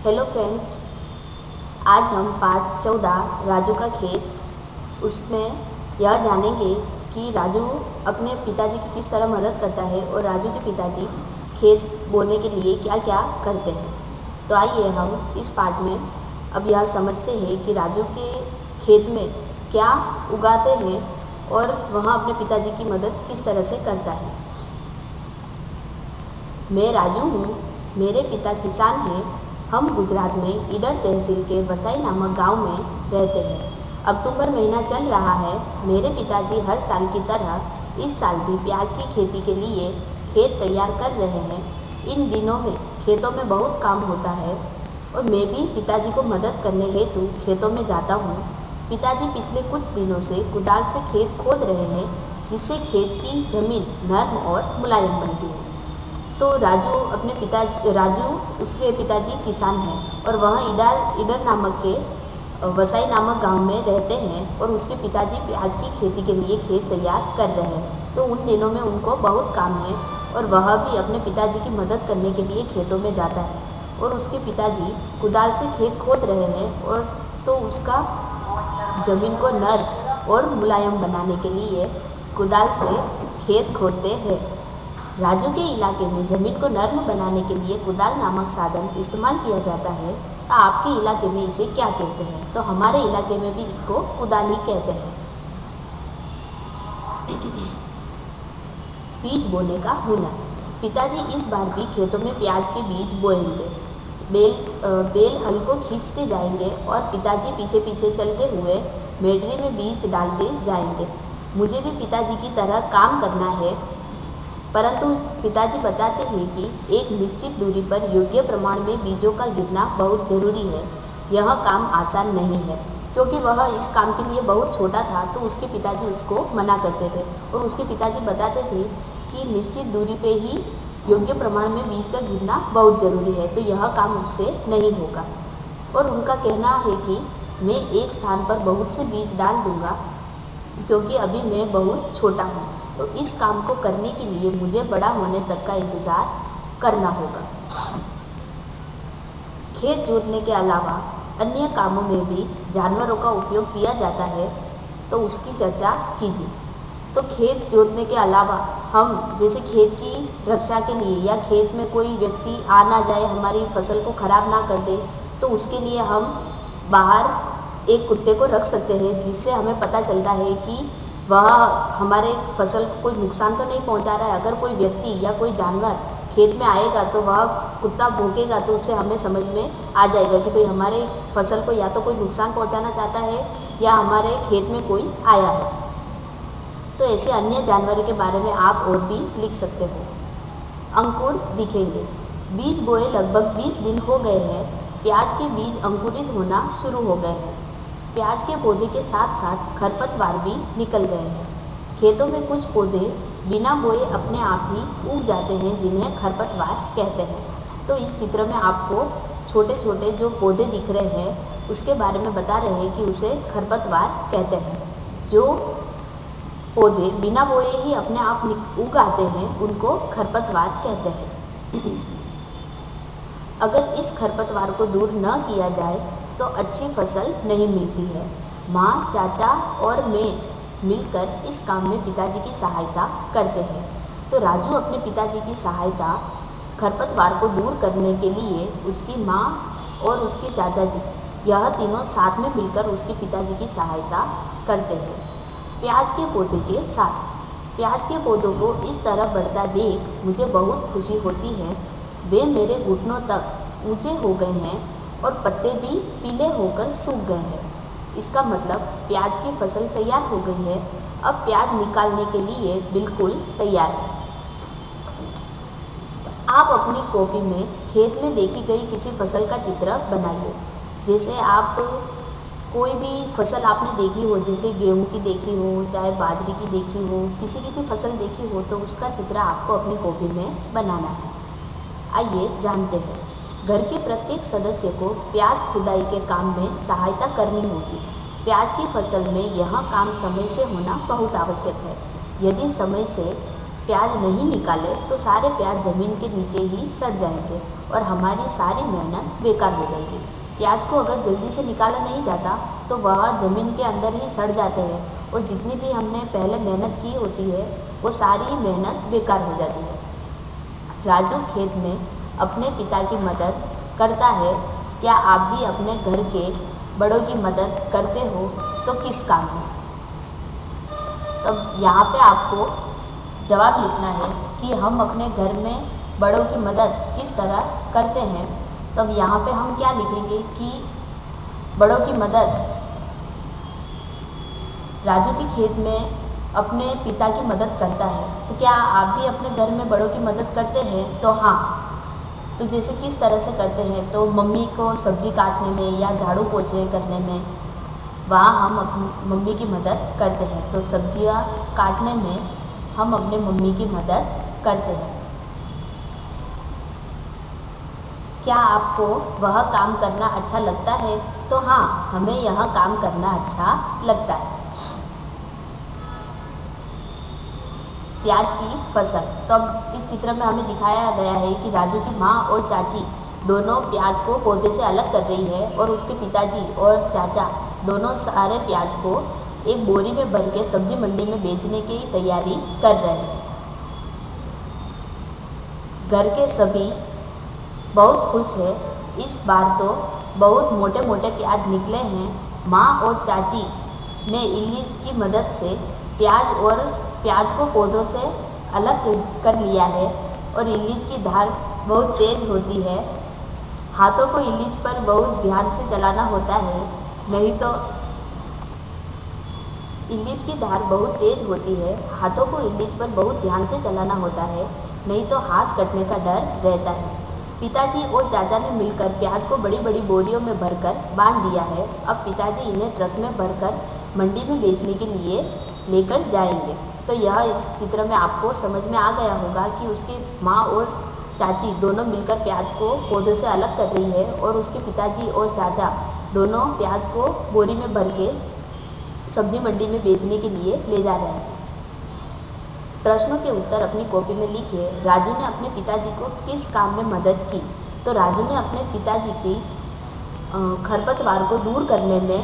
Hello friends, आज हम part 14 Raju का खेत उसमें यह जानेंगे कि राजू अपने पिताजी की किस तरह मदद करता है और राजू के पिताजी खेत बोने के लिए क्या क्या करते हैं। तो आइए हम इस पार्ट में अब यह समझते हैं कि राजू के खेत में क्या उगाते हैं और वहाँ अपने पिताजी की मदद किस तरह से करता है। मैं राजू हूँ, मेरे पिता किसान हैं। हम गुजरात में ईडर तहसील के वसाई नामक गांव में रहते हैं। अक्टूबर महीना चल रहा है। मेरे पिताजी हर साल की तरह इस साल भी प्याज की खेती के लिए खेत तैयार कर रहे हैं। इन दिनों में खेतों में बहुत काम होता है और मैं भी पिताजी को मदद करने हेतु खेतों में जाता हूँ। पिताजी पिछले कुछ दिनों से कुदाल से खेत खोद रहे हैं, जिससे खेत की जमीन नर्म और मुलायम बनती है। तो राजू उसके पिताजी किसान हैं और वह ईडर नामक के वसाई नामक गांव में रहते हैं और उसके पिताजी प्याज की खेती के लिए खेत तैयार कर रहे हैं। तो उन दिनों में उनको बहुत काम है और वह भी अपने पिताजी की मदद करने के लिए खेतों में जाता है और उसके पिताजी कुदाल से खेत खोद रहे हैं और तो उसका ज़मीन को नर्म और मुलायम बनाने के लिए कुदाल से खेत खोदते हैं। राजू के इलाके में ज़मीन को नर्म बनाने के लिए कुदाल नामक साधन इस्तेमाल किया जाता है। तो आपके इलाके में इसे क्या कहते हैं? तो हमारे इलाके में भी इसको कुदाल ही कहते हैं। बीज बोने का हुनर। पिताजी इस बार भी खेतों में प्याज के बीज बोएंगे। बेल हल को खींचते जाएंगे और पिताजी पीछे पीछे चलते हुए मेडरी में बीज डालते जाएंगे। मुझे भी पिताजी की तरह काम करना है, परंतु पिताजी बताते हैं कि एक निश्चित दूरी पर योग्य प्रमाण में बीजों का गिरना बहुत जरूरी है। यह काम आसान नहीं है, क्योंकि वह इस काम के लिए बहुत छोटा था, तो उसके पिताजी उसको मना करते थे और उसके पिताजी बताते थे कि निश्चित दूरी पे ही योग्य प्रमाण में बीज का गिरना बहुत ज़रूरी है, तो यह काम उससे नहीं होगा। और उनका कहना है कि मैं एक स्थान पर बहुत से बीज डाल दूंगा, क्योंकि अभी मैं बहुत छोटा हूँ, तो इस काम को करने के लिए मुझे बड़ा होने तक का इंतज़ार करना होगा। खेत जोतने के अलावा अन्य कामों में भी जानवरों का उपयोग किया जाता है, तो उसकी चर्चा कीजिए। तो खेत जोतने के अलावा हम जैसे खेत की रक्षा के लिए या खेत में कोई व्यक्ति आ ना जाए, हमारी फसल को खराब ना कर दे, तो उसके लिए हम बाहर एक कुत्ते को रख सकते हैं, जिससे हमें पता चलता है कि वह हमारे फसल को कोई नुकसान तो नहीं पहुंचा रहा है। अगर कोई व्यक्ति या कोई जानवर खेत में आएगा तो वह कुत्ता भौंकेगा, तो उससे हमें समझ में आ जाएगा कि भाई हमारे फसल को या तो कोई नुकसान पहुंचाना चाहता है या हमारे खेत में कोई आया है। तो ऐसे अन्य जानवरों के बारे में आप और भी लिख सकते हो। अंकुर दिखेंगे। बीज बोए लगभग 20 दिन हो गए हैं। प्याज के बीज अंकुरित होना शुरू हो गए हैं। प्याज के पौधे के साथ साथ खरपतवार भी निकल गए हैं। खेतों में कुछ पौधे बिना बोए अपने आप ही उग जाते हैं, जिन्हें खरपतवार कहते हैं। तो इस चित्र में आपको छोटे छोटे जो पौधे दिख रहे हैं उसके बारे में बता रहे हैं कि उसे खरपतवार कहते हैं। जो पौधे बिना बोए ही अपने आप उग आते हैं उनको खरपतवार कहते हैं। अगर इस खरपतवार को दूर न किया जाए तो अच्छी फसल नहीं मिलती है। माँ, चाचा और मैं मिलकर इस काम में पिताजी की सहायता करते हैं। तो राजू अपने पिताजी की सहायता खरपतवार को दूर करने के लिए उसकी माँ और उसके चाचा जी, यह तीनों साथ में मिलकर उसके पिताजी की सहायता करते हैं। प्याज के पौधे के साथ। प्याज के पौधों को इस तरह बढ़ता देख मुझे बहुत खुशी होती है। वे मेरे घुटनों तक ऊंचे हो गए हैं और पत्ते भी पीले होकर सूख गए हैं। इसका मतलब प्याज की फसल तैयार हो गई है। अब प्याज निकालने के लिए बिल्कुल तैयार है। आप अपनी कॉपी में खेत में देखी गई किसी फसल का चित्र बनाइए। जैसे आप कोई भी फसल आपने देखी हो, जैसे गेहूं की देखी हो, चाहे बाजरे की देखी हो, किसी की भी फसल देखी हो, तो उसका चित्र आपको अपनी कॉपी में बनाना है। आइए जानते हैं। घर के प्रत्येक सदस्य को प्याज खुदाई के काम में सहायता करनी होगी। प्याज की फसल में यह काम समय से होना बहुत आवश्यक है। यदि समय से प्याज नहीं निकाले तो सारे प्याज ज़मीन के नीचे ही सड़ जाएंगे और हमारी सारी मेहनत बेकार हो जाएगी। प्याज को अगर जल्दी से निकाला नहीं जाता तो वह ज़मीन के अंदर ही सड़ जाते हैं और जितनी भी हमने पहले मेहनत की होती है वो सारी मेहनत बेकार हो जाती है। राजू खेत में अपने पिता की मदद करता है। क्या आप भी अपने घर के बड़ों की मदद करते हो तो किस काम में? तब यहाँ पे आपको जवाब लिखना है कि हम अपने घर में बड़ों की मदद किस तरह करते हैं। तब यहाँ पे हम क्या लिखेंगे कि बड़ों की मदद, राजू के खेत में अपने पिता की मदद करता है। तो क्या आप भी अपने घर में बड़ों की मदद करते हैं? तो हाँ। तो जैसे किस तरह से करते हैं? तो मम्मी को सब्जी काटने में या झाड़ू पोछे करने में, वहाँ हम अपनी मम्मी की मदद करते हैं। तो सब्जियाँ काटने में हम अपने मम्मी की मदद करते हैं। क्या आपको वह काम करना अच्छा लगता है? तो हाँ, हमें यह काम करना अच्छा लगता है। प्याज की फसल। तो अब इस चित्र में हमें दिखाया गया है कि राजू की माँ और चाची दोनों प्याज को पौधे से अलग कर रही है और उसके पिताजी और चाचा दोनों सारे प्याज को एक बोरी में भर के सब्जी मंडी में बेचने की तैयारी कर रहे हैं। घर के सभी बहुत खुश है। इस बार तो बहुत मोटे मोटे प्याज निकले हैं। माँ और चाची ने इल्लीज की मदद से प्याज को पौधों से अलग कर लिया है और इल्लीज की धार बहुत तेज होती है। हाथों को इल्लीज पर बहुत ध्यान से चलाना होता है, नहीं तो इल्लीज की धार बहुत तेज होती है। हाथों को इल्लीज पर बहुत ध्यान से चलाना होता है, नहीं तो हाथ कटने का डर रहता है। पिताजी और चाचा ने मिलकर प्याज को बड़ी बड़ी बोरियों में भरकर बांध दिया है। अब पिताजी इन्हें ट्रक में भरकर मंडी में बेचने के लिए लेकर जाएंगे। तो यह इस चित्र में आपको समझ में आ गया होगा कि उसकी माँ और चाची दोनों मिलकर प्याज को पौधों से अलग कर रही है और उसके पिताजी और चाचा दोनों प्याज को बोरी में भर के सब्जी मंडी में बेचने के लिए ले जा रहे हैं। प्रश्नों के उत्तर अपनी कॉपी में लिखिए। राजू ने अपने पिताजी को किस काम में मदद की? तो राजू ने अपने पिताजी की खरपतवार को दूर करने में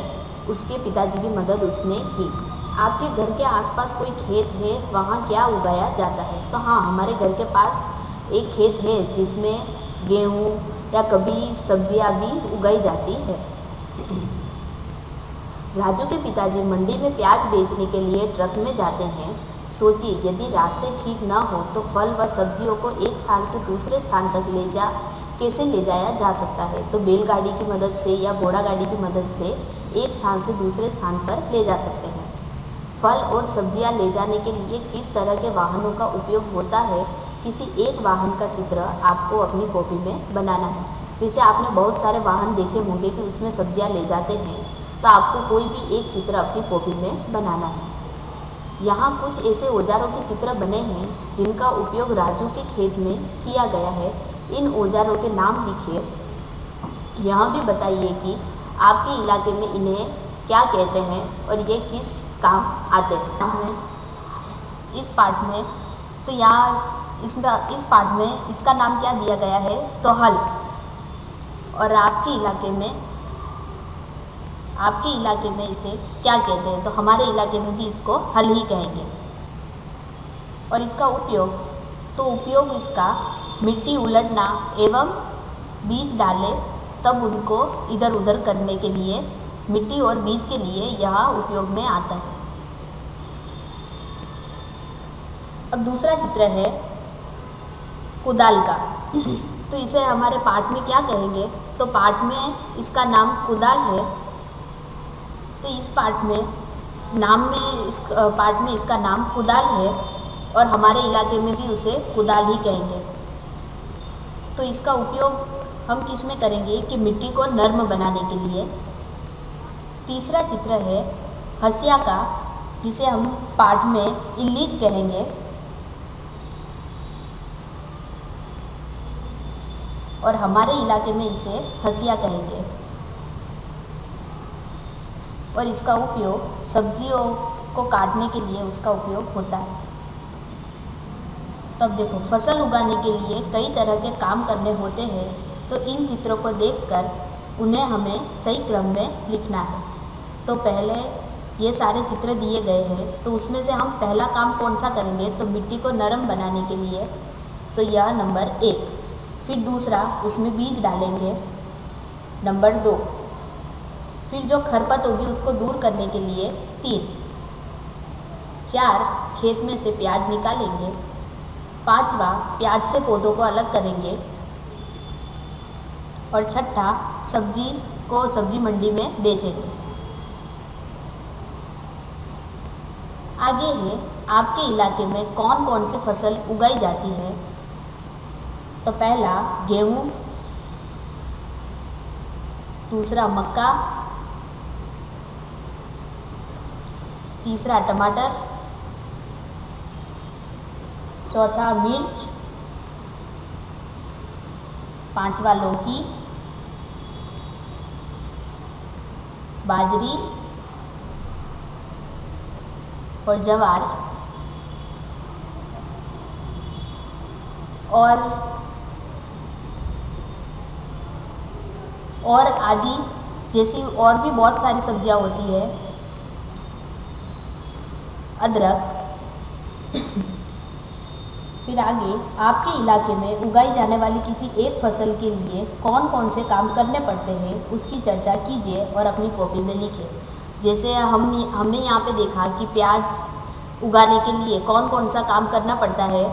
उसके पिताजी की मदद उसने की। आपके घर के आसपास कोई खेत है, वहाँ क्या उगाया जाता है? तो हाँ, हमारे घर के पास एक खेत है जिसमें गेहूँ या कभी सब्जियाँ भी उगाई जाती है। राजू के पिताजी मंडी में प्याज बेचने के लिए ट्रक में जाते हैं। सोचिए, यदि रास्ते ठीक न हो तो फल व सब्जियों को एक स्थान से दूसरे स्थान तक कैसे ले जाया जा सकता है? तो बैलगाड़ी की मदद से या घोड़ा गाड़ी की मदद से एक स्थान से दूसरे स्थान पर ले जा सकते हैं। फल और सब्जियां ले जाने के लिए किस तरह के वाहनों का उपयोग होता है? किसी एक वाहन का चित्र आपको अपनी कॉपी में बनाना है। जैसे आपने बहुत सारे वाहन देखे होंगे कि उसमें सब्जियां ले जाते हैं, तो आपको कोई भी एक चित्र अपनी कॉपी में बनाना है। यहाँ कुछ ऐसे औजारों के चित्र बने हैं जिनका उपयोग राजू के खेत में किया गया है। इन औजारों के नाम लिखिए। यहाँ भी बताइए कि आपके इलाके में इन्हें क्या कहते हैं और ये किस काम आते हैं। इस पाठ में तो यहाँ इस पाठ में इसका नाम क्या दिया गया है? तो हल। और आपके इलाके में इसे क्या कहते हैं? तो हमारे इलाके में भी इसको हल ही कहेंगे। और इसका उपयोग इसका मिट्टी उलटना एवं बीज डाले तब उनको इधर उधर करने के लिए, मिट्टी और बीज के लिए यह उपयोग में आता है। अब दूसरा चित्र है कुदाल का। तो इसे हमारे पाठ में क्या कहेंगे? तो पाठ में इसका नाम कुदाल है। तो इस पाठ में इसका नाम कुदाल है और हमारे इलाके में भी उसे कुदाल ही कहेंगे। तो इसका उपयोग हम किस में करेंगे कि मिट्टी को नर्म बनाने के लिए। तीसरा चित्र है हसिया का, जिसे हम पाठ में इल्लीज कहेंगे। और हमारे इलाके में इसे हसिया कहेंगे। और इसका उपयोग सब्जियों को काटने के लिए उसका उपयोग होता है। तो अब देखो, फसल उगाने के लिए कई तरह के काम करने होते हैं, तो इन चित्रों को देखकर उन्हें हमें सही क्रम में लिखना है। तो पहले ये सारे चित्र दिए गए हैं, तो उसमें से हम पहला काम कौन सा करेंगे, तो मिट्टी को नरम बनाने के लिए, तो यह नंबर 1। फिर दूसरा, उसमें बीज डालेंगे, नंबर 2। फिर जो खरपत होगी उसको दूर करने के लिए 3। 4, खेत में से प्याज निकालेंगे। 5वां, प्याज से पौधों को अलग करेंगे। और 6ठा, सब्जी को सब्जी मंडी में बेचेंगे। आगे है, आपके इलाके में कौन कौन सी फसल उगाई जाती है। तो पहला गेहूँ, दूसरा मक्का, तीसरा टमाटर, चौथा मिर्च, 5वां लौकी, बाजरी और ज्वार और आदि जैसी और भी बहुत सारी सब्जियां होती है, अदरक। फिर आगे, आपके इलाके में उगाई जाने वाली किसी एक फसल के लिए कौन कौन से काम करने पड़ते हैं, उसकी चर्चा कीजिए और अपनी कॉपी में लिखिए। जैसे हमने यहाँ पे देखा कि प्याज उगाने के लिए कौन कौन सा काम करना पड़ता है,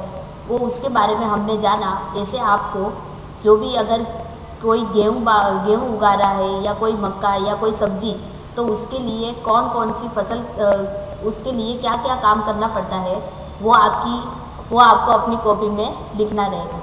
वो उसके बारे में हमने जाना। ऐसे आपको जो भी, अगर कोई गेहूँ उगा रहा है या कोई मक्का या कोई सब्जी, तो उसके लिए कौन कौन सी फसल, उसके लिए क्या क्या काम करना पड़ता है, वो आपको अपनी कॉपी में लिखना रहेगा।